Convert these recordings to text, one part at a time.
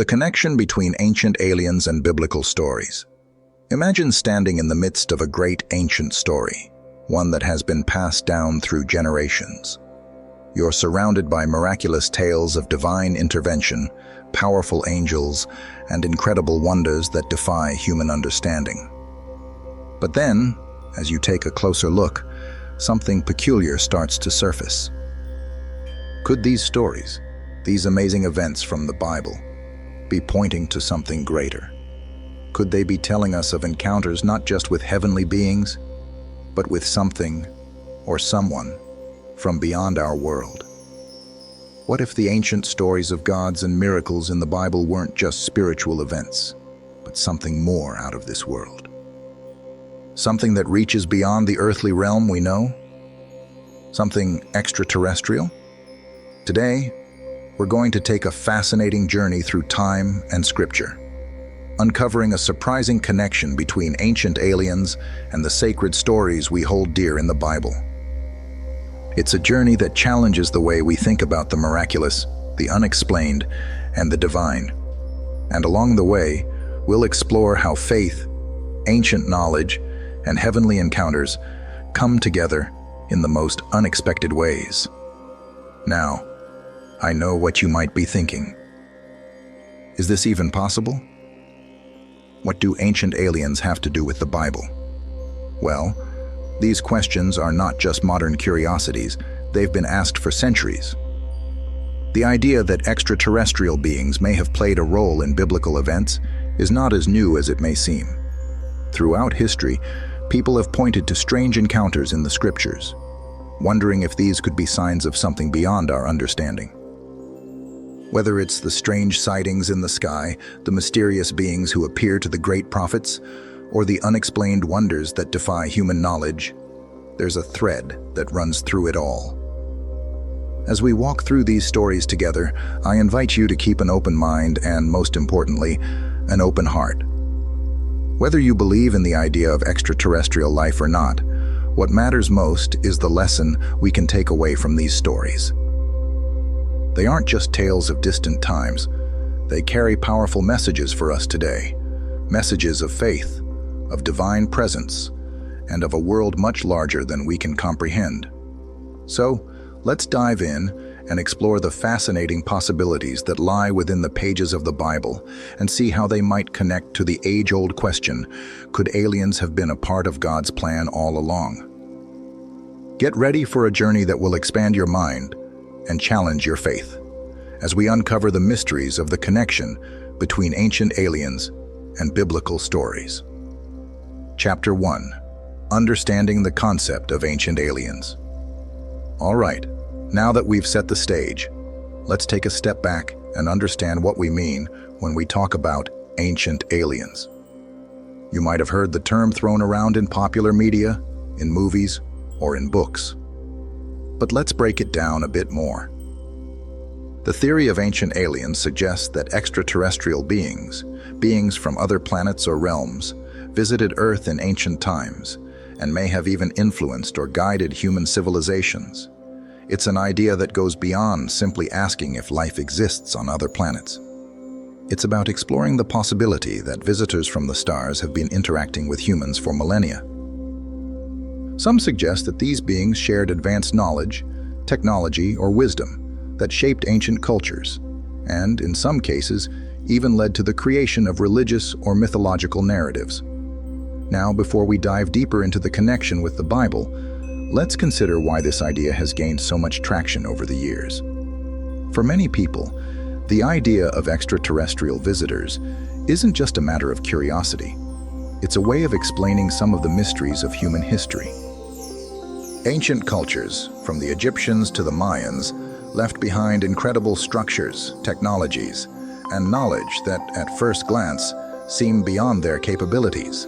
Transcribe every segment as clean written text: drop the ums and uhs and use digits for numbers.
The connection between ancient aliens and biblical stories. Imagine standing in the midst of a great ancient story, one that has been passed down through generations. You're surrounded by miraculous tales of divine intervention, powerful angels, and incredible wonders that defy human understanding. But then, as you take a closer look, something peculiar starts to surface. Could these stories, these amazing events from the Bible, be pointing to something greater? Could they be telling us of encounters not just with heavenly beings, but with something or someone from beyond our world? What if the ancient stories of gods and miracles in the Bible weren't just spiritual events, but something more out of this world? Something that reaches beyond the earthly realm we know? Something extraterrestrial? Today, we're going to take a fascinating journey through time and scripture, uncovering a surprising connection between ancient aliens and the sacred stories we hold dear in the Bible. It's a journey that challenges the way we think about the miraculous, the unexplained, and the divine. And along the way, we'll explore how faith, ancient knowledge, and heavenly encounters come together in the most unexpected ways. Now, I know what you might be thinking. Is this even possible? What do ancient aliens have to do with the Bible? Well, these questions are not just modern curiosities, they've been asked for centuries. The idea that extraterrestrial beings may have played a role in biblical events is not as new as it may seem. Throughout history, people have pointed to strange encounters in the scriptures, wondering if these could be signs of something beyond our understanding. Whether it's the strange sightings in the sky, the mysterious beings who appear to the great prophets, or the unexplained wonders that defy human knowledge, there's a thread that runs through it all. As we walk through these stories together, I invite you to keep an open mind and, most importantly, an open heart. Whether you believe in the idea of extraterrestrial life or not, what matters most is the lesson we can take away from these stories. They aren't just tales of distant times. They carry powerful messages for us today. Messages of faith, of divine presence, and of a world much larger than we can comprehend. So, let's dive in and explore the fascinating possibilities that lie within the pages of the Bible and see how they might connect to the age-old question, could aliens have been a part of God's plan all along? Get ready for a journey that will expand your mind and challenge your faith, as we uncover the mysteries of the connection between ancient aliens and biblical stories. Chapter 1. Understanding the concept of ancient aliens. All right, now that we've set the stage, let's take a step back and understand what we mean when we talk about ancient aliens. You might have heard the term thrown around in popular media, in movies, or in books. But let's break it down a bit more. The theory of ancient aliens suggests that extraterrestrial beings from other planets or realms, visited Earth in ancient times and may have even influenced or guided human civilizations. It's an idea that goes beyond simply asking if life exists on other planets. It's about exploring the possibility that visitors from the stars have been interacting with humans for millennia. Some suggest that these beings shared advanced knowledge, technology, or wisdom that shaped ancient cultures, and, in some cases, even led to the creation of religious or mythological narratives. Now, before we dive deeper into the connection with the Bible, let's consider why this idea has gained so much traction over the years. For many people, the idea of extraterrestrial visitors isn't just a matter of curiosity. It's a way of explaining some of the mysteries of human history. Ancient cultures, from the Egyptians to the Mayans, left behind incredible structures, technologies, and knowledge that, at first glance, seem beyond their capabilities.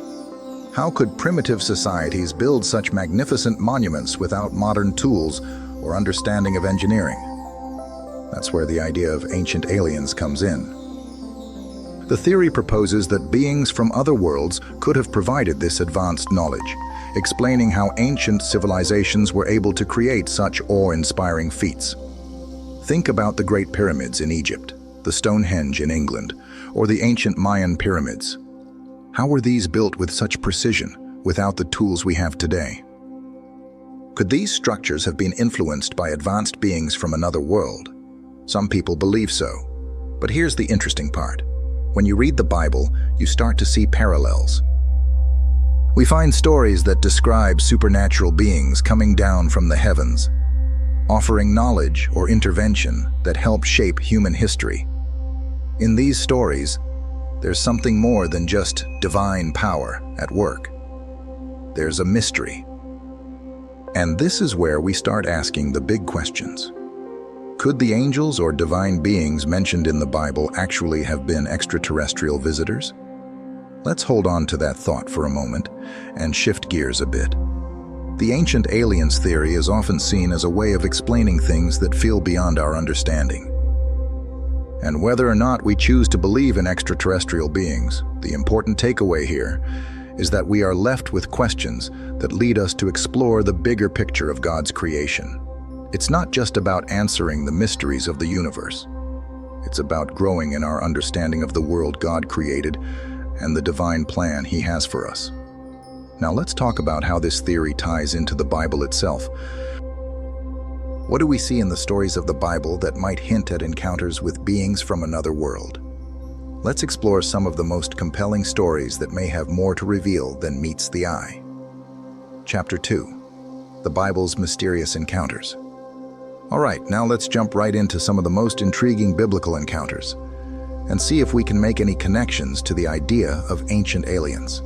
How could primitive societies build such magnificent monuments without modern tools or understanding of engineering? That's where the idea of ancient aliens comes in. The theory proposes that beings from other worlds could have provided this advanced knowledge, explaining how ancient civilizations were able to create such awe-inspiring feats. Think about the Great Pyramids in Egypt. the Stonehenge in England, or the ancient Mayan pyramids. How were these built with such precision without the tools we have today? Could these structures have been influenced by advanced beings from another world? Some people believe so. But here's the interesting part. When you read the Bible, you start to see parallels. We find stories that describe supernatural beings coming down from the heavens, offering knowledge or intervention that help shape human history. In these stories, there's something more than just divine power at work. There's a mystery. And this is where we start asking the big questions. Could the angels or divine beings mentioned in the Bible actually have been extraterrestrial visitors? Let's hold on to that thought for a moment and shift gears a bit. The ancient aliens theory is often seen as a way of explaining things that feel beyond our understanding. And whether or not we choose to believe in extraterrestrial beings, the important takeaway here is that we are left with questions that lead us to explore the bigger picture of God's creation. It's not just about answering the mysteries of the universe. It's about growing in our understanding of the world God created and the divine plan He has for us. Now let's talk about how this theory ties into the Bible itself. What do we see in the stories of the Bible that might hint at encounters with beings from another world? Let's explore some of the most compelling stories that may have more to reveal than meets the eye. Chapter 2. The Bible's Mysterious Encounters. All right, now let's jump right into some of the most intriguing biblical encounters and see if we can make any connections to the idea of ancient aliens.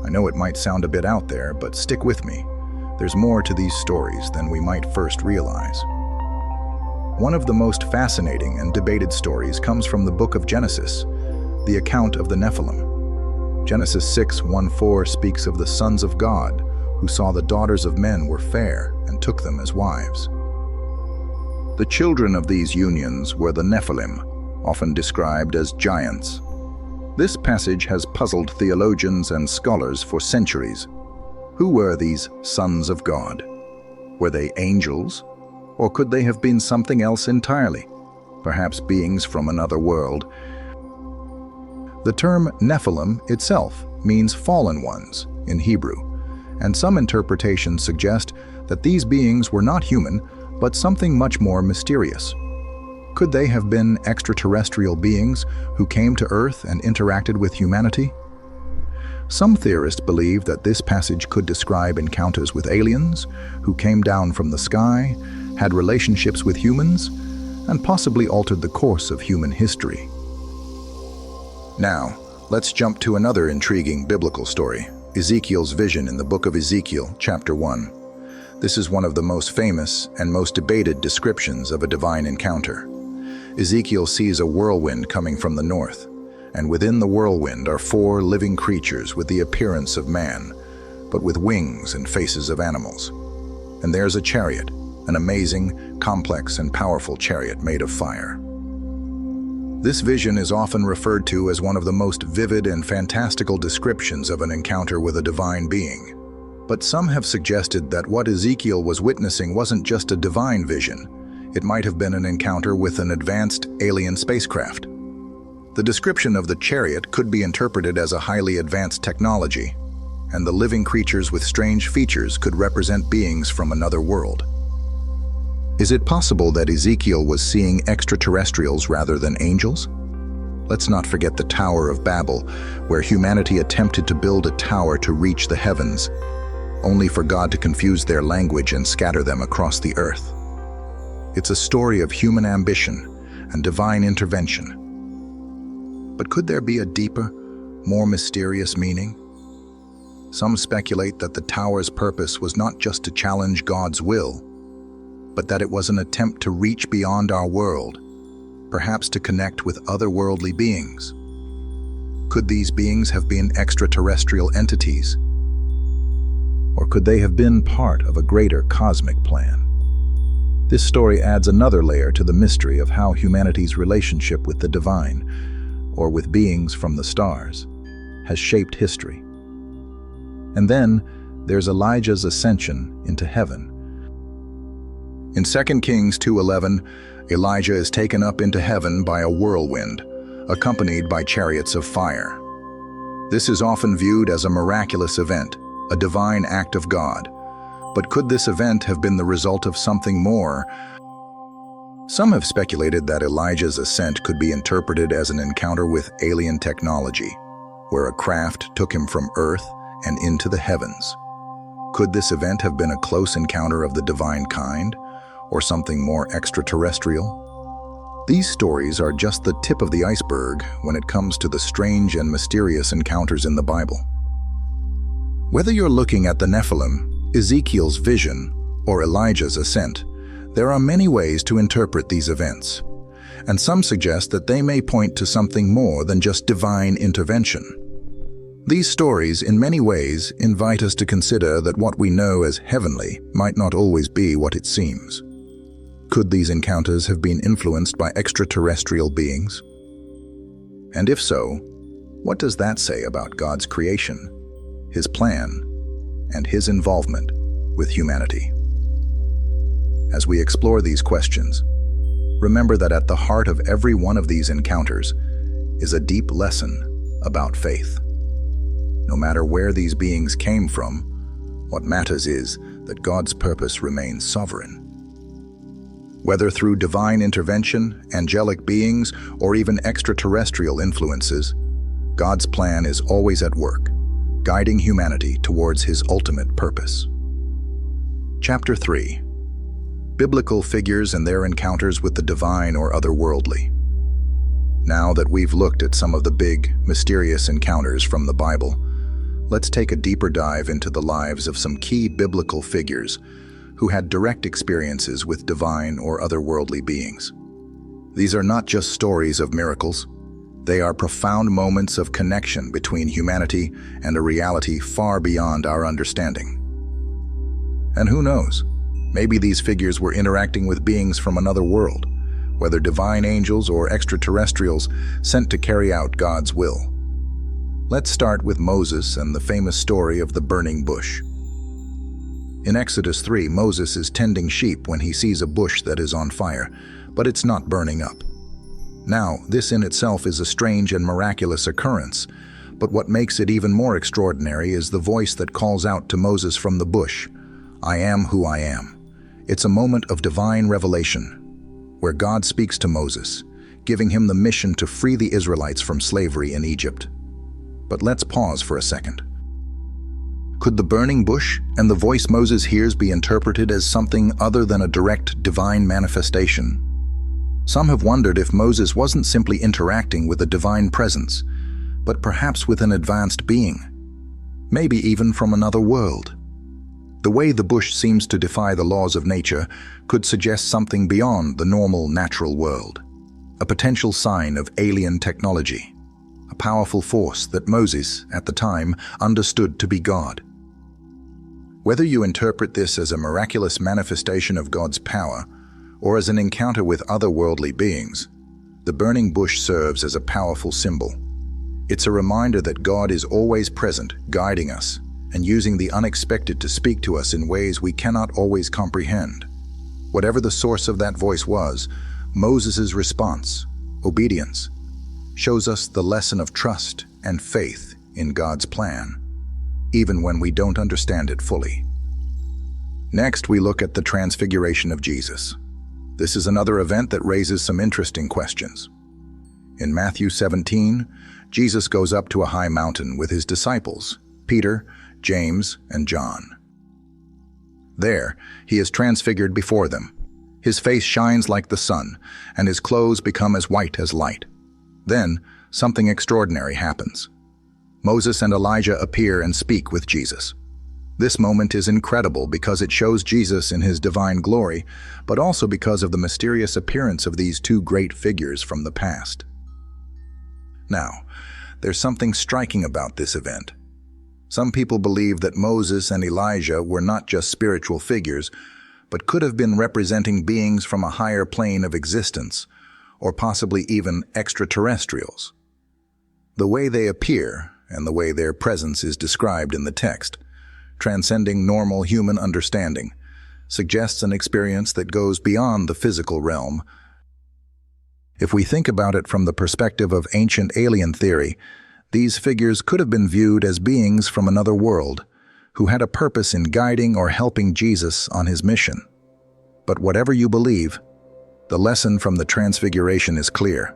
I know it might sound a bit out there, but stick with me. There's more to these stories than we might first realize. One of the most fascinating and debated stories comes from the Book of Genesis, the account of the Nephilim. Genesis 6:1-4 speaks of the sons of God who saw the daughters of men were fair and took them as wives. The children of these unions were the Nephilim, often described as giants. This passage has puzzled theologians and scholars for centuries. Who were these sons of God? Were they angels? Or could they have been something else entirely? Perhaps beings from another world. The term Nephilim itself means fallen ones in Hebrew, and some interpretations suggest that these beings were not human, but something much more mysterious. Could they have been extraterrestrial beings who came to Earth and interacted with humanity? Some theorists believe that this passage could describe encounters with aliens who came down from the sky, had relationships with humans, and possibly altered the course of human history. Now, let's jump to another intriguing biblical story, Ezekiel's vision in the Book of Ezekiel, chapter 1. This is one of the most famous and most debated descriptions of a divine encounter. Ezekiel sees a whirlwind coming from the north, and within the whirlwind are 4 living creatures with the appearance of man, but with wings and faces of animals. And there's a chariot, an amazing, complex, and powerful chariot made of fire. This vision is often referred to as one of the most vivid and fantastical descriptions of an encounter with a divine being. But some have suggested that what Ezekiel was witnessing wasn't just a divine vision. It might have been an encounter with an advanced alien spacecraft. The description of the chariot could be interpreted as a highly advanced technology, and the living creatures with strange features could represent beings from another world. Is it possible that Ezekiel was seeing extraterrestrials rather than angels? Let's not forget the Tower of Babel, where humanity attempted to build a tower to reach the heavens, only for God to confuse their language and scatter them across the earth. It's a story of human ambition and divine intervention. But could there be a deeper, more mysterious meaning? Some speculate that the tower's purpose was not just to challenge God's will, but that it was an attempt to reach beyond our world, perhaps to connect with otherworldly beings. Could these beings have been extraterrestrial entities? Or could they have been part of a greater cosmic plan? This story adds another layer to the mystery of how humanity's relationship with the divine, or with beings from the stars, has shaped history. And then there's Elijah's ascension into heaven. In 2 Kings 2:11, Elijah is taken up into heaven by a whirlwind, accompanied by chariots of fire. This is often viewed as a miraculous event, a divine act of God. But could this event have been the result of something more? Some have speculated that Elijah's ascent could be interpreted as an encounter with alien technology, where a craft took him from Earth and into the heavens. Could this event have been a close encounter of the divine kind, or something more extraterrestrial? These stories are just the tip of the iceberg when it comes to the strange and mysterious encounters in the Bible. Whether you're looking at the Nephilim, Ezekiel's vision, or Elijah's ascent, there are many ways to interpret these events, and some suggest that they may point to something more than just divine intervention. These stories, in many ways, invite us to consider that what we know as heavenly might not always be what it seems. Could these encounters have been influenced by extraterrestrial beings? And if so, what does that say about God's creation, His plan, and His involvement with humanity? As we explore these questions, remember that at the heart of every one of these encounters is a deep lesson about faith. No matter where these beings came from, what matters is that God's purpose remains sovereign. Whether through divine intervention, angelic beings, or even extraterrestrial influences, God's plan is always at work, guiding humanity towards His ultimate purpose. Chapter 3. Biblical figures and their encounters with the divine or otherworldly. Now that we've looked at some of the big, mysterious encounters from the Bible, let's take a deeper dive into the lives of some key biblical figures who had direct experiences with divine or otherworldly beings. These are not just stories of miracles. They are profound moments of connection between humanity and a reality far beyond our understanding. And who knows, maybe these figures were interacting with beings from another world, whether divine angels or extraterrestrials sent to carry out God's will. Let's start with Moses and the famous story of the burning bush. In Exodus 3, Moses is tending sheep when he sees a bush that is on fire, but it's not burning up. Now, this in itself is a strange and miraculous occurrence, but what makes it even more extraordinary is the voice that calls out to Moses from the bush, "I am who I am." It's a moment of divine revelation, where God speaks to Moses, giving him the mission to free the Israelites from slavery in Egypt. But let's pause for a second. Could the burning bush and the voice Moses hears be interpreted as something other than a direct divine manifestation? Some have wondered if Moses wasn't simply interacting with a divine presence, but perhaps with an advanced being, maybe even from another world. The way the bush seems to defy the laws of nature could suggest something beyond the normal natural world, a potential sign of alien technology, a powerful force that Moses, at the time, understood to be God. Whether you interpret this as a miraculous manifestation of God's power or as an encounter with otherworldly beings, the burning bush serves as a powerful symbol. It's a reminder that God is always present, guiding us, and using the unexpected to speak to us in ways we cannot always comprehend. Whatever the source of that voice was, Moses' response, obedience, shows us the lesson of trust and faith in God's plan, even when we don't understand it fully. Next, we look at the transfiguration of Jesus. This is another event that raises some interesting questions. In Matthew 17, Jesus goes up to a high mountain with his disciples, Peter, James, and John. There, he is transfigured before them. His face shines like the sun, and his clothes become as white as light. Then, something extraordinary happens. Moses and Elijah appear and speak with Jesus. This moment is incredible because it shows Jesus in his divine glory, but also because of the mysterious appearance of these two great figures from the past. Now, there's something striking about this event. Some people believe that Moses and Elijah were not just spiritual figures, but could have been representing beings from a higher plane of existence, or possibly even extraterrestrials. The way they appear, and the way their presence is described in the text, transcending normal human understanding, suggests an experience that goes beyond the physical realm If we think about it from the perspective of ancient alien theory, these figures could have been viewed as beings from another world, who had a purpose in guiding or helping Jesus on his mission. But whatever you believe, the lesson from the Transfiguration is clear.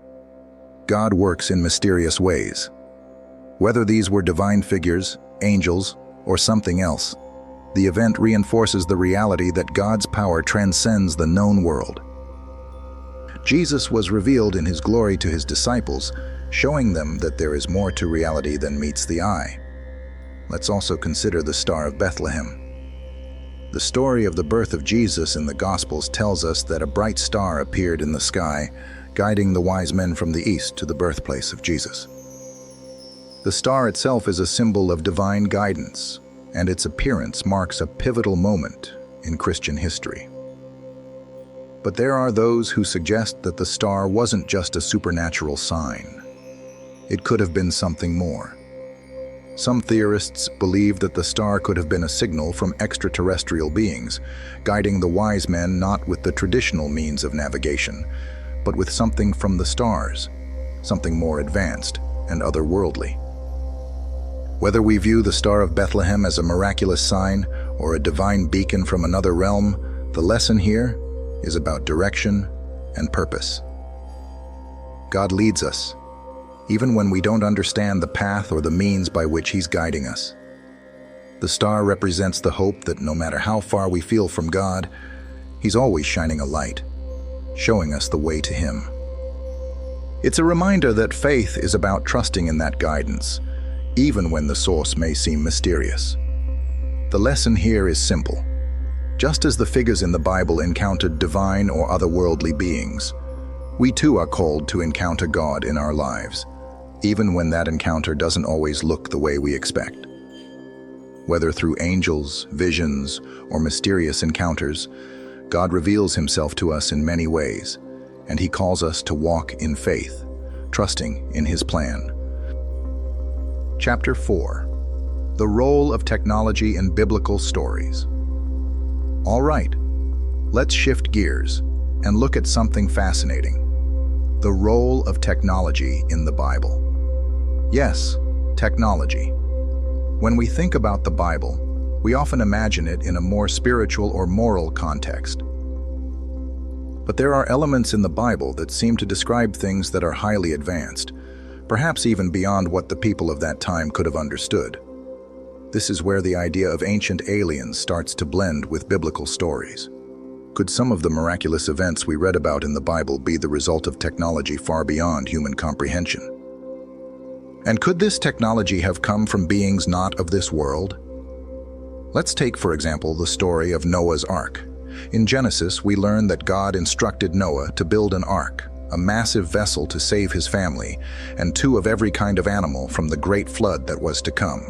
God works in mysterious ways. Whether these were divine figures, angels, or something else, the event reinforces the reality that God's power transcends the known world. Jesus was revealed in his glory to his disciples, showing them that there is more to reality than meets the eye. Let's also consider the Star of Bethlehem. The story of the birth of Jesus in the Gospels tells us that a bright star appeared in the sky, guiding the wise men from the east to the birthplace of Jesus. The star itself is a symbol of divine guidance, and its appearance marks a pivotal moment in Christian history. But there are those who suggest that the star wasn't just a supernatural sign. It could have been something more. Some theorists believe that the star could have been a signal from extraterrestrial beings, guiding the wise men not with the traditional means of navigation, but with something from the stars, something more advanced and otherworldly. Whether we view the Star of Bethlehem as a miraculous sign or a divine beacon from another realm, the lesson here is about direction and purpose. God leads us, even when we don't understand the path or the means by which he's guiding us. The star represents the hope that no matter how far we feel from God, he's always shining a light, showing us the way to him. It's a reminder that faith is about trusting in that guidance, even when the source may seem mysterious. The lesson here is simple. Just as the figures in the Bible encountered divine or otherworldly beings, we too are called to encounter God in our lives, even when that encounter doesn't always look the way we expect. Whether through angels, visions, or mysterious encounters, God reveals himself to us in many ways, and he calls us to walk in faith, trusting in his plan. Chapter 4. The Role of Technology in Biblical Stories. All right, let's shift gears and look at something fascinating: the role of technology in the Bible. Yes, technology. When we think about the Bible, we often imagine it in a more spiritual or moral context. But there are elements in the Bible that seem to describe things that are highly advanced, perhaps even beyond what the people of that time could have understood. This is where the idea of ancient aliens starts to blend with biblical stories. Could some of the miraculous events we read about in the Bible be the result of technology far beyond human comprehension? And could this technology have come from beings not of this world? Let's take, for example, the story of Noah's Ark. In Genesis, we learn that God instructed Noah to build an ark, a massive vessel to save his family, and 2 of every kind of animal from the great flood that was to come.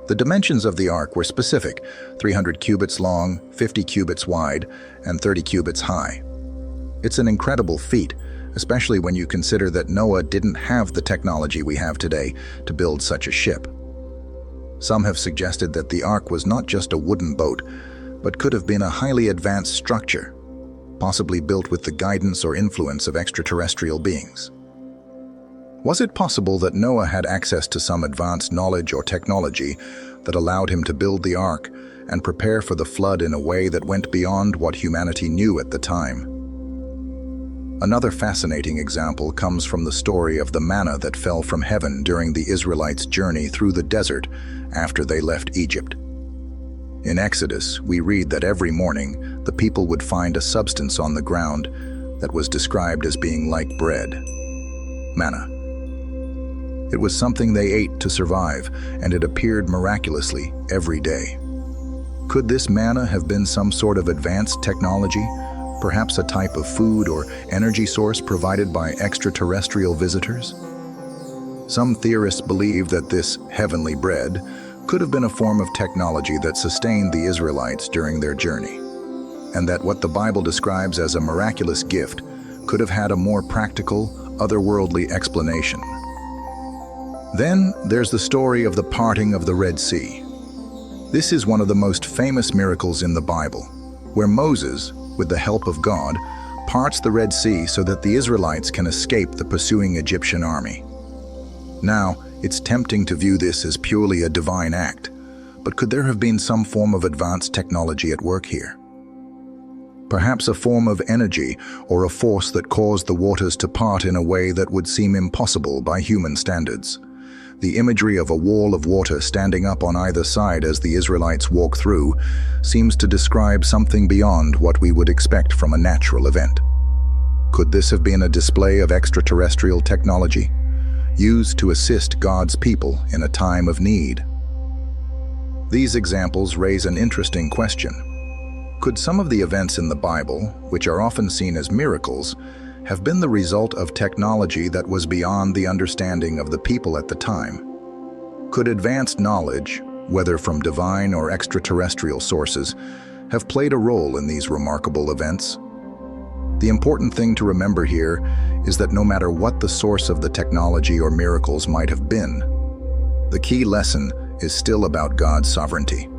The dimensions of the ark were specific: 300 cubits long, 50 cubits wide, and 30 cubits high. It's an incredible feat, especially when you consider that Noah didn't have the technology we have today to build such a ship. Some have suggested that the ark was not just a wooden boat, but could have been a highly advanced structure, possibly built with the guidance or influence of extraterrestrial beings. Was it possible that Noah had access to some advanced knowledge or technology that allowed him to build the ark and prepare for the flood in a way that went beyond what humanity knew at the time? Another fascinating example comes from the story of the manna that fell from heaven during the Israelites' journey through the desert after they left Egypt. In Exodus, we read that every morning the people would find a substance on the ground that was described as being like bread, manna. It was something they ate to survive, and it appeared miraculously every day. Could this manna have been some sort of advanced technology, perhaps a type of food or energy source provided by extraterrestrial visitors? Some theorists believe that this heavenly bread could have been a form of technology that sustained the Israelites during their journey, and that what the Bible describes as a miraculous gift could have had a more practical, otherworldly explanation. Then there's the story of the parting of the Red Sea. This is one of the most famous miracles in the Bible, where Moses, with the help of God, parts the Red Sea so that the Israelites can escape the pursuing Egyptian army. Now, it's tempting to view this as purely a divine act, but could there have been some form of advanced technology at work here? Perhaps a form of energy or a force that caused the waters to part in a way that would seem impossible by human standards. The imagery of a wall of water standing up on either side as the Israelites walk through seems to describe something beyond what we would expect from a natural event. Could this have been a display of extraterrestrial technology, used to assist God's people in a time of need? These examples raise an interesting question. Could some of the events in the Bible, which are often seen as miracles, have been the result of technology that was beyond the understanding of the people at the time? Could advanced knowledge, whether from divine or extraterrestrial sources, have played a role in these remarkable events? The important thing to remember here is that no matter what the source of the technology or miracles might have been, the key lesson is still about God's sovereignty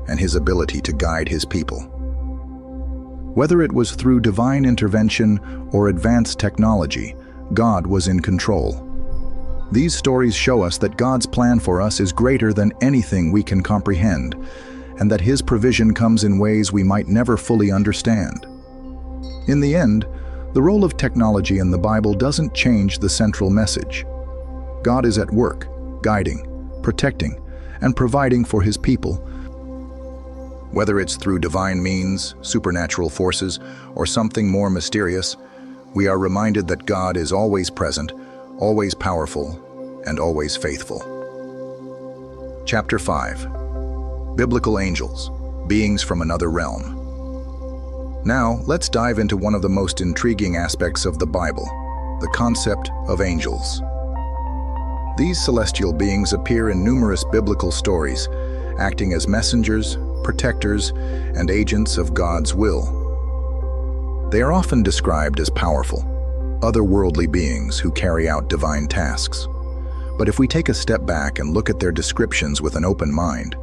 and His ability to guide His people. Whether it was through divine intervention or advanced technology, God was in control. These stories show us that God's plan for us is greater than anything we can comprehend, and that His provision comes in ways we might never fully understand. In the end, the role of technology in the Bible doesn't change the central message. God is at work, guiding, protecting, and providing for His people. Whether it's through divine means, supernatural forces, or something more mysterious, we are reminded that God is always present, always powerful, and always faithful. Chapter 5. Biblical Angels, Beings from Another Realm. Now, let's dive into one of the most intriguing aspects of the Bible, the concept of angels. These celestial beings appear in numerous biblical stories, acting as messengers, protectors, and agents of God's will. They are often described as powerful, otherworldly beings who carry out divine tasks. But if we take a step back and look at their descriptions with an open mind,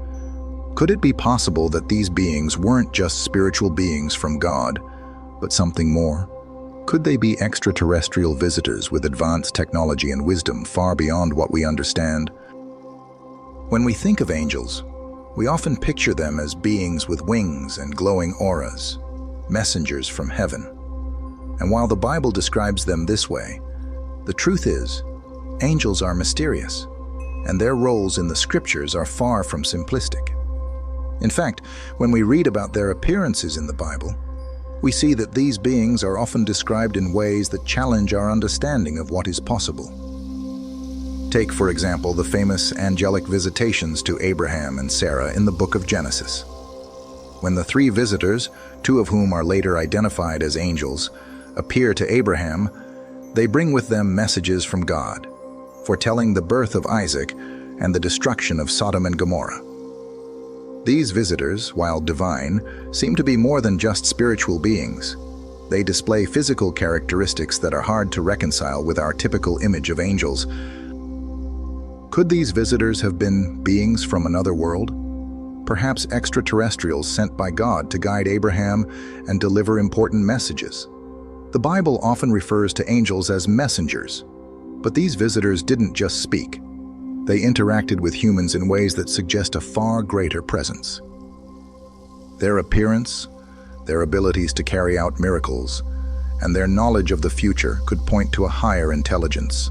could it be possible that these beings weren't just spiritual beings from God, but something more? Could they be extraterrestrial visitors with advanced technology and wisdom far beyond what we understand? When we think of angels, we often picture them as beings with wings and glowing auras, messengers from heaven. And while the Bible describes them this way, the truth is, angels are mysterious, and their roles in the scriptures are far from simplistic. In fact, when we read about their appearances in the Bible, we see that these beings are often described in ways that challenge our understanding of what is possible. Take, for example, the famous angelic visitations to Abraham and Sarah in the Book of Genesis. When the three visitors, two of whom are later identified as angels, appear to Abraham, they bring with them messages from God, foretelling the birth of Isaac and the destruction of Sodom and Gomorrah. These visitors, while divine, seem to be more than just spiritual beings. They display physical characteristics that are hard to reconcile with our typical image of angels. Could these visitors have been beings from another world? Perhaps extraterrestrials sent by God to guide Abraham and deliver important messages. The Bible often refers to angels as messengers, but these visitors didn't just speak. They interacted with humans in ways that suggest a far greater presence. Their appearance, their abilities to carry out miracles, and their knowledge of the future could point to a higher intelligence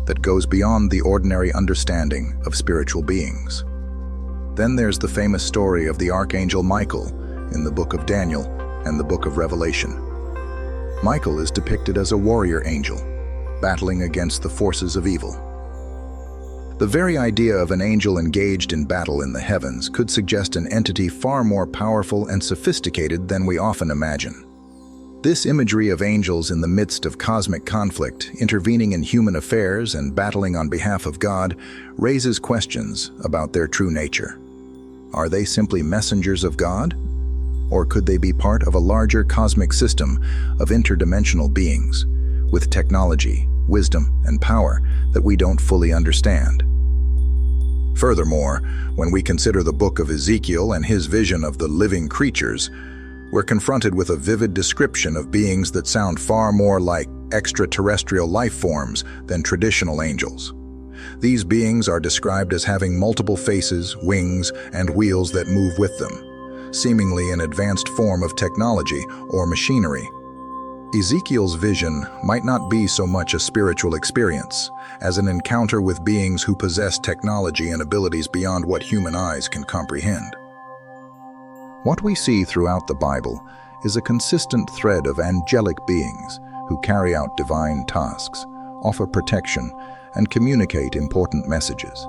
that goes beyond the ordinary understanding of spiritual beings. Then there's the famous story of the Archangel Michael in the Book of Daniel and the Book of Revelation. Michael is depicted as a warrior angel, battling against the forces of evil. The very idea of an angel engaged in battle in the heavens could suggest an entity far more powerful and sophisticated than we often imagine. This imagery of angels in the midst of cosmic conflict, intervening in human affairs and battling on behalf of God, raises questions about their true nature. Are they simply messengers of God? Or could they be part of a larger cosmic system of interdimensional beings, with technology, wisdom, and power that we don't fully understand? Furthermore, when we consider the book of Ezekiel and his vision of the living creatures, we're confronted with a vivid description of beings that sound far more like extraterrestrial life forms than traditional angels. These beings are described as having multiple faces, wings, and wheels that move with them, seemingly an advanced form of technology or machinery. Ezekiel's vision might not be so much a spiritual experience as an encounter with beings who possess technology and abilities beyond what human eyes can comprehend. What we see throughout the Bible is a consistent thread of angelic beings who carry out divine tasks, offer protection, and communicate important messages.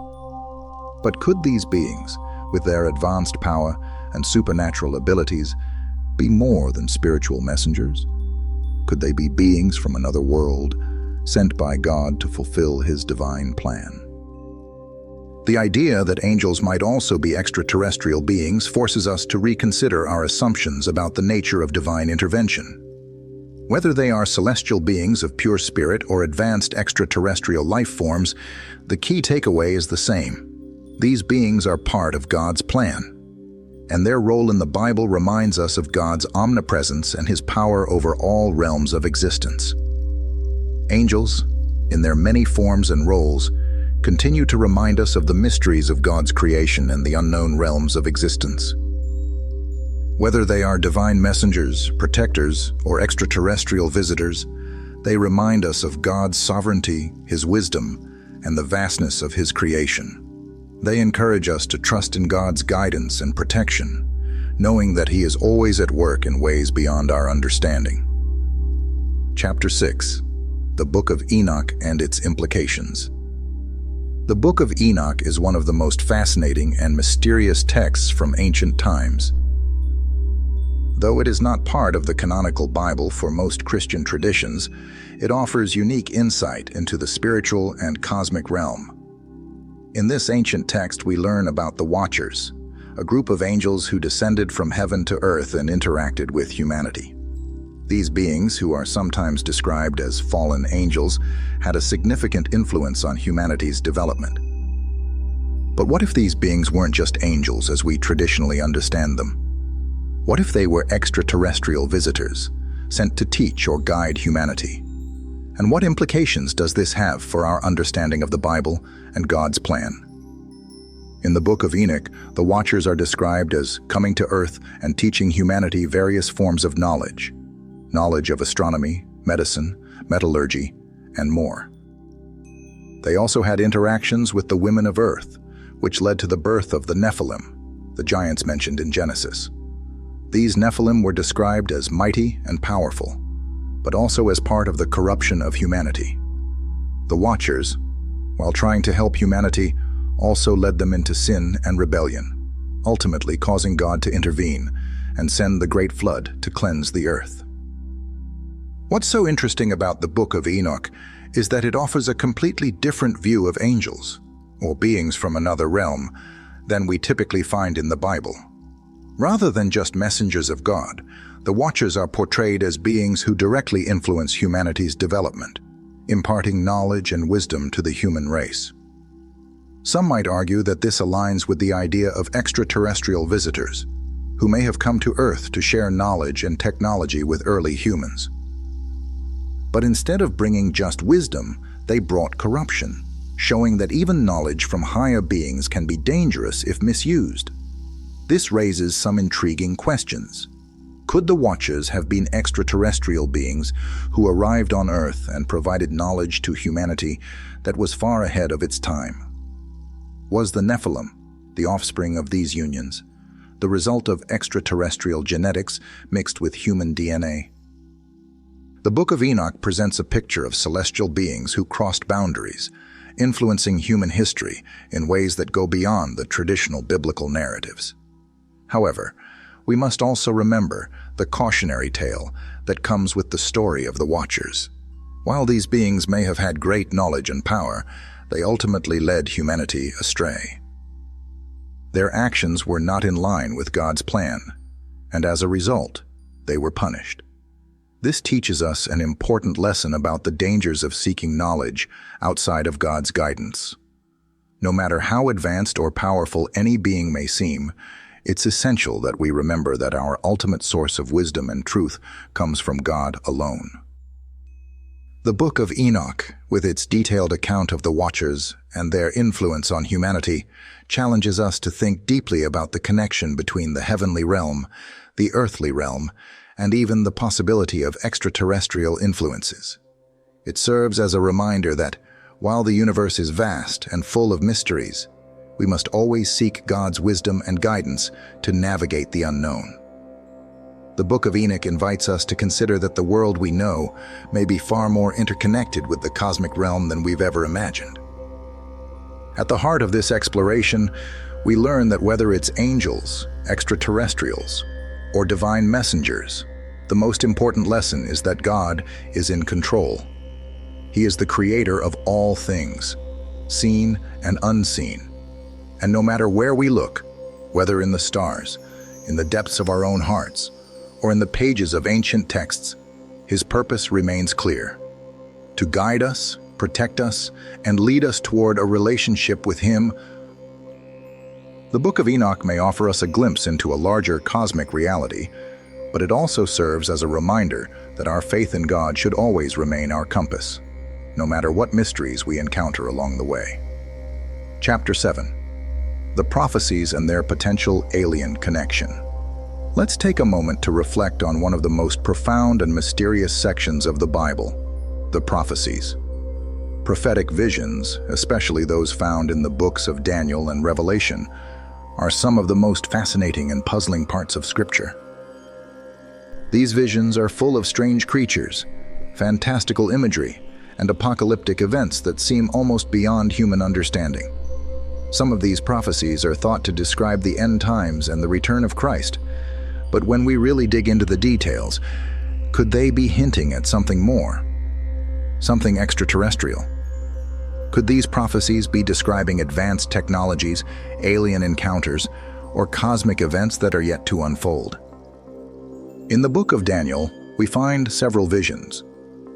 But could these beings, with their advanced power and supernatural abilities, be more than spiritual messengers? Could they be beings from another world, sent by God to fulfill His divine plan? The idea that angels might also be extraterrestrial beings forces us to reconsider our assumptions about the nature of divine intervention. Whether they are celestial beings of pure spirit or advanced extraterrestrial life forms, the key takeaway is the same. These beings are part of God's plan, and their role in the Bible reminds us of God's omnipresence and His power over all realms of existence. Angels, in their many forms and roles, continue to remind us of the mysteries of God's creation and the unknown realms of existence. Whether they are divine messengers, protectors, or extraterrestrial visitors, they remind us of God's sovereignty, His wisdom, and the vastness of His creation. They encourage us to trust in God's guidance and protection, knowing that He is always at work in ways beyond our understanding. Chapter 6. The Book of Enoch and its Implications. The Book of Enoch is one of the most fascinating and mysterious texts from ancient times. Though it is not part of the canonical Bible for most Christian traditions, it offers unique insight into the spiritual and cosmic realm. In this ancient text, we learn about the Watchers, a group of angels who descended from heaven to earth and interacted with humanity. These beings, who are sometimes described as fallen angels, had a significant influence on humanity's development. But what if these beings weren't just angels as we traditionally understand them? What if they were extraterrestrial visitors, sent to teach or guide humanity? And what implications does this have for our understanding of the Bible and God's plan? In the Book of Enoch, the Watchers are described as coming to earth and teaching humanity various forms of knowledge of astronomy, medicine, metallurgy, and more. They also had interactions with the women of earth, which led to the birth of the Nephilim, the giants mentioned in Genesis. These Nephilim were described as mighty and powerful, but also as part of the corruption of humanity. The Watchers, while trying to help humanity, also led them into sin and rebellion, ultimately causing God to intervene and send the great flood to cleanse the earth. What's so interesting about the Book of Enoch is that it offers a completely different view of angels, or beings from another realm, than we typically find in the Bible. Rather than just messengers of God, the Watchers are portrayed as beings who directly influence humanity's development, imparting knowledge and wisdom to the human race. Some might argue that this aligns with the idea of extraterrestrial visitors, who may have come to Earth to share knowledge and technology with early humans. But instead of bringing just wisdom, they brought corruption, showing that even knowledge from higher beings can be dangerous if misused. This raises some intriguing questions. Could the Watchers have been extraterrestrial beings who arrived on Earth and provided knowledge to humanity that was far ahead of its time? Was the Nephilim, the offspring of these unions, the result of extraterrestrial genetics mixed with human DNA? The Book of Enoch presents a picture of celestial beings who crossed boundaries, influencing human history in ways that go beyond the traditional biblical narratives. However, we must also remember the cautionary tale that comes with the story of the Watchers. While these beings may have had great knowledge and power, they ultimately led humanity astray. Their actions were not in line with God's plan, and as a result, they were punished. This teaches us an important lesson about the dangers of seeking knowledge outside of God's guidance. No matter how advanced or powerful any being may seem, it's essential that we remember that our ultimate source of wisdom and truth comes from God alone. The Book of Enoch, with its detailed account of the Watchers and their influence on humanity, challenges us to think deeply about the connection between the heavenly realm, the earthly realm, and even the possibility of extraterrestrial influences. It serves as a reminder that, while the universe is vast and full of mysteries, we must always seek God's wisdom and guidance to navigate the unknown. The Book of Enoch invites us to consider that the world we know may be far more interconnected with the cosmic realm than we've ever imagined. At the heart of this exploration, we learn that whether it's angels, extraterrestrials, or divine messengers, the most important lesson is that God is in control. He is the creator of all things, seen and unseen. And no matter where we look, whether in the stars, in the depths of our own hearts, or in the pages of ancient texts, His purpose remains clear: to guide us, protect us, and lead us toward a relationship with Him. The Book of Enoch may offer us a glimpse into a larger cosmic reality, but it also serves as a reminder that our faith in God should always remain our compass, no matter what mysteries we encounter along the way. Chapter 7. The Prophecies and their potential alien connection. Let's take a moment to reflect on one of the most profound and mysterious sections of the Bible, the Prophecies. Prophetic visions, especially those found in the books of Daniel and Revelation, are some of the most fascinating and puzzling parts of Scripture. These visions are full of strange creatures, fantastical imagery, and apocalyptic events that seem almost beyond human understanding. Some of these prophecies are thought to describe the end times and the return of Christ, but when we really dig into the details, could they be hinting at something more? Something extraterrestrial? Could these prophecies be describing advanced technologies, alien encounters, or cosmic events that are yet to unfold? In the book of Daniel, we find several visions,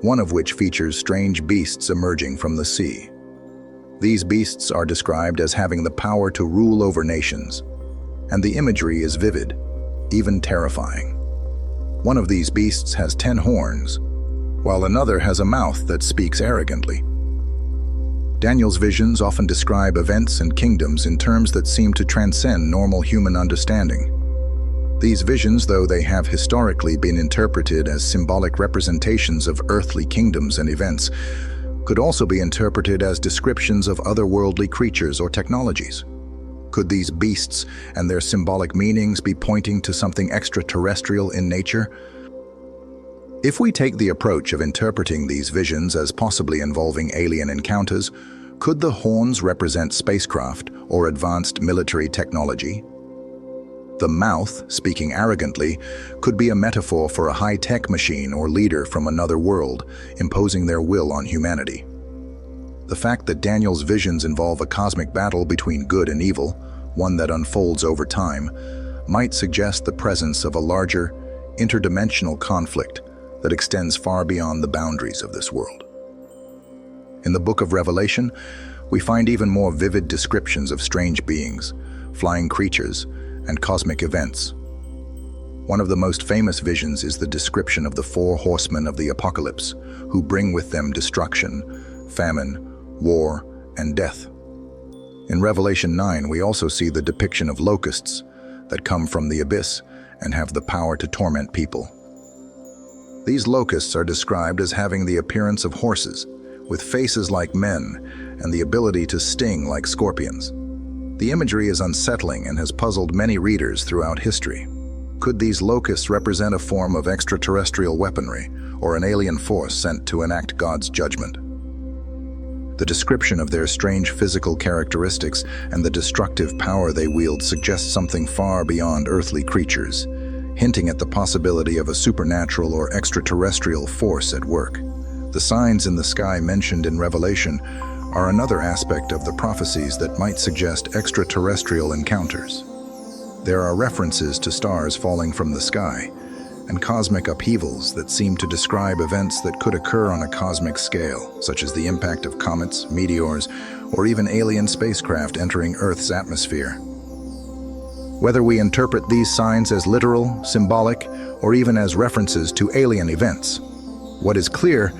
one of which features strange beasts emerging from the sea. These beasts are described as having the power to rule over nations, and the imagery is vivid, even terrifying. One of these beasts has 10 horns, while another has a mouth that speaks arrogantly. Daniel's visions often describe events and kingdoms in terms that seem to transcend normal human understanding. These visions, though they have historically been interpreted as symbolic representations of earthly kingdoms and events, could also be interpreted as descriptions of otherworldly creatures or technologies. Could these beasts and their symbolic meanings be pointing to something extraterrestrial in nature? If we take the approach of interpreting these visions as possibly involving alien encounters, could the horns represent spacecraft or advanced military technology? The mouth, speaking arrogantly, could be a metaphor for a high-tech machine or leader from another world, imposing their will on humanity. The fact that Daniel's visions involve a cosmic battle between good and evil, one that unfolds over time, might suggest the presence of a larger, interdimensional conflict that extends far beyond the boundaries of this world. In the Book of Revelation, we find even more vivid descriptions of strange beings, flying creatures, and cosmic events. One of the most famous visions is the description of the 4 horsemen of the apocalypse, who bring with them destruction, famine, war, and death. In Revelation 9, we also see the depiction of locusts that come from the abyss and have the power to torment people. These locusts are described as having the appearance of horses, with faces like men and the ability to sting like scorpions. The imagery is unsettling and has puzzled many readers throughout history. Could these locusts represent a form of extraterrestrial weaponry or an alien force sent to enact God's judgment? The description of their strange physical characteristics and the destructive power they wield suggests something far beyond earthly creatures, hinting at the possibility of a supernatural or extraterrestrial force at work. The signs in the sky mentioned in Revelation are another aspect of the prophecies that might suggest extraterrestrial encounters. There are references to stars falling from the sky and cosmic upheavals that seem to describe events that could occur on a cosmic scale, such as the impact of comets, meteors, or even alien spacecraft entering Earth's atmosphere. Whether we interpret these signs as literal, symbolic, or even as references to alien events, what is clear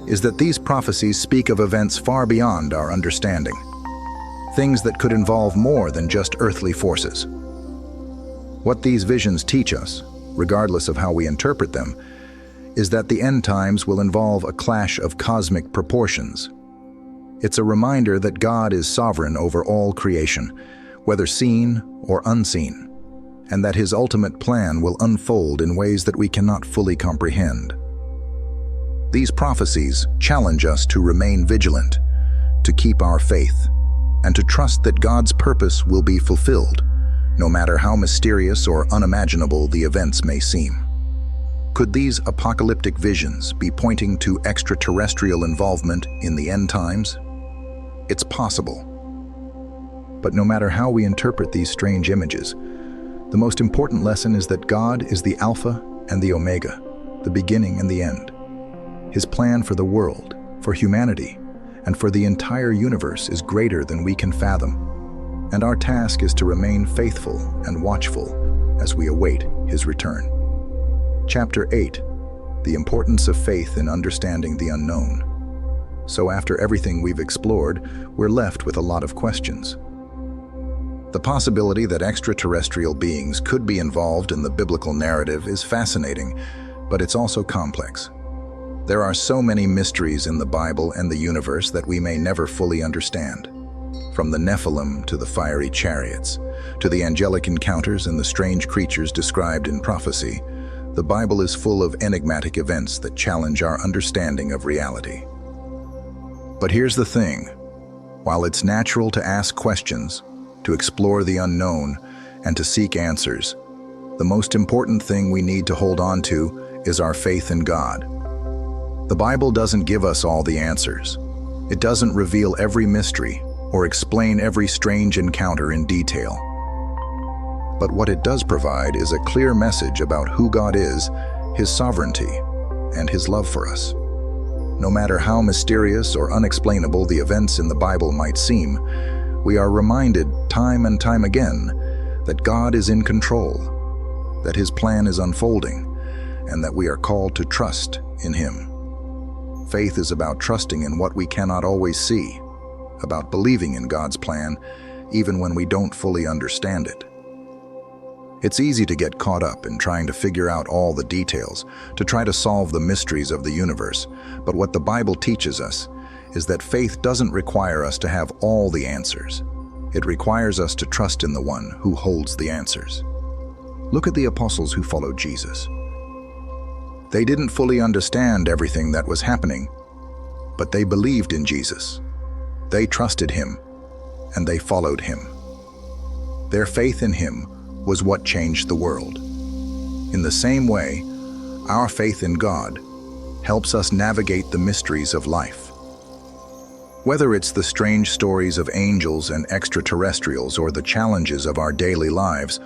is that these prophecies speak of events far beyond our understanding, things that could involve more than just earthly forces. What these visions teach us, regardless of how we interpret them, is that the end times will involve a clash of cosmic proportions. It's a reminder that God is sovereign over all creation, whether seen or unseen, and that His ultimate plan will unfold in ways that we cannot fully comprehend. These prophecies challenge us to remain vigilant, to keep our faith, and to trust that God's purpose will be fulfilled, no matter how mysterious or unimaginable the events may seem. Could these apocalyptic visions be pointing to extraterrestrial involvement in the end times? It's possible. But no matter how we interpret these strange images, the most important lesson is that God is the Alpha and the Omega, the beginning and the end. His plan for the world, for humanity, and for the entire universe is greater than we can fathom, and our task is to remain faithful and watchful as we await His return. Chapter 8. The importance of faith in understanding the unknown. So after everything we've explored, we're left with a lot of questions. The possibility that extraterrestrial beings could be involved in the biblical narrative is fascinating, but it's also complex. There are so many mysteries in the Bible and the universe that we may never fully understand. From the Nephilim to the fiery chariots, to the angelic encounters and the strange creatures described in prophecy, the Bible is full of enigmatic events that challenge our understanding of reality. But here's the thing. While it's natural to ask questions, to explore the unknown, and to seek answers, the most important thing we need to hold on to is our faith in God. The Bible doesn't give us all the answers. It doesn't reveal every mystery or explain every strange encounter in detail. But what it does provide is a clear message about who God is, His sovereignty, and His love for us. No matter how mysterious or unexplainable the events in the Bible might seem, we are reminded time and time again that God is in control, that His plan is unfolding, and that we are called to trust in Him. Faith is about trusting in what we cannot always see, about believing in God's plan even when we don't fully understand it. It's easy to get caught up in trying to figure out all the details, to try to solve the mysteries of the universe, but what the Bible teaches us is that faith doesn't require us to have all the answers. It requires us to trust in the one who holds the answers. Look at the apostles who followed Jesus. They didn't fully understand everything that was happening, but they believed in Jesus. They trusted Him, and they followed Him. Their faith in Him was what changed the world. In the same way, our faith in God helps us navigate the mysteries of life. Whether it's the strange stories of angels and extraterrestrials or the challenges of our daily lives,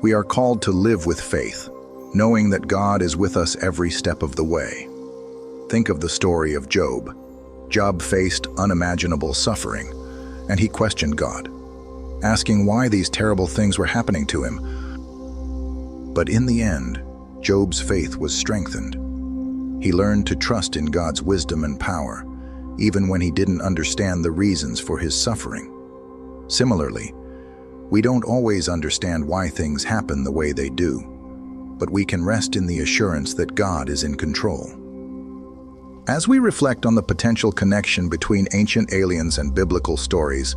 we are called to live with faith, knowing that God is with us every step of the way. Think of the story of Job. Job faced unimaginable suffering, and he questioned God, asking why these terrible things were happening to him. But in the end, Job's faith was strengthened. He learned to trust in God's wisdom and power, even when he didn't understand the reasons for his suffering. Similarly, we don't always understand why things happen the way they do, but we can rest in the assurance that God is in control. As we reflect on the potential connection between ancient aliens and biblical stories,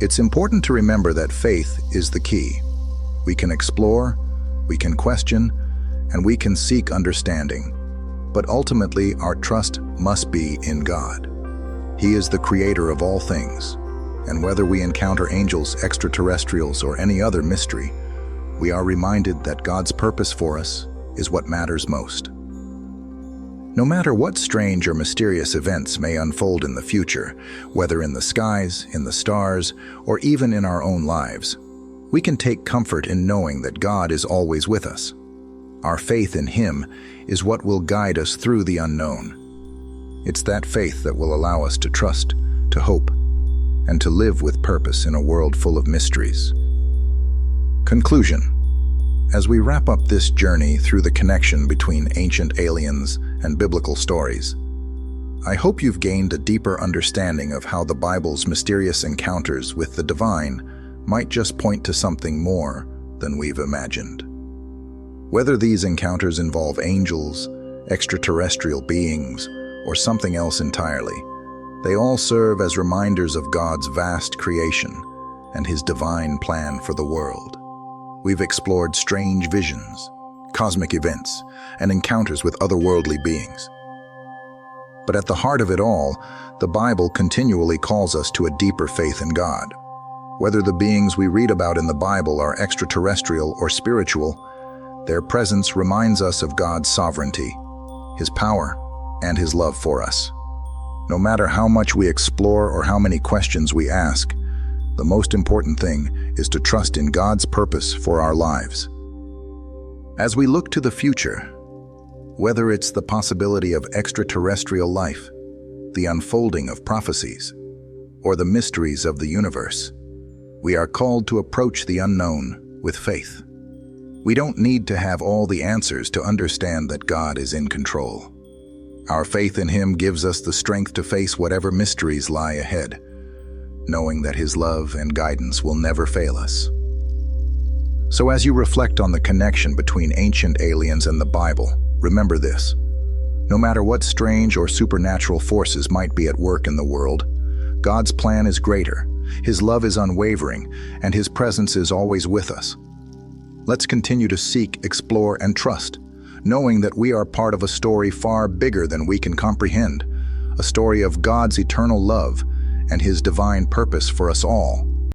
it's important to remember that faith is the key. We can explore, we can question, and we can seek understanding. But ultimately, our trust must be in God. He is the creator of all things, and whether we encounter angels, extraterrestrials, or any other mystery, we are reminded that God's purpose for us is what matters most. No matter what strange or mysterious events may unfold in the future, whether in the skies, in the stars, or even in our own lives, we can take comfort in knowing that God is always with us. Our faith in Him is what will guide us through the unknown. It's that faith that will allow us to trust, to hope, and to live with purpose in a world full of mysteries. Conclusion. As we wrap up this journey through the connection between ancient aliens and biblical stories, I hope you've gained a deeper understanding of how the Bible's mysterious encounters with the divine might just point to something more than we've imagined. Whether these encounters involve angels, extraterrestrial beings, or something else entirely, they all serve as reminders of God's vast creation and His divine plan for the world. We've explored strange visions, cosmic events, and encounters with otherworldly beings. But at the heart of it all, the Bible continually calls us to a deeper faith in God. Whether the beings we read about in the Bible are extraterrestrial or spiritual, their presence reminds us of God's sovereignty, His power, and His love for us. No matter how much we explore or how many questions we ask, the most important thing is to trust in God's purpose for our lives. As we look to the future, whether it's the possibility of extraterrestrial life, the unfolding of prophecies, or the mysteries of the universe, we are called to approach the unknown with faith. We don't need to have all the answers to understand that God is in control. Our faith in Him gives us the strength to face whatever mysteries lie ahead, knowing that His love and guidance will never fail us. So as you reflect on the connection between ancient aliens and the Bible, remember this: no matter what strange or supernatural forces might be at work in the world, God's plan is greater, His love is unwavering, and His presence is always with us. Let's continue to seek, explore, and trust, knowing that we are part of a story far bigger than we can comprehend, a story of God's eternal love and His divine purpose for us all.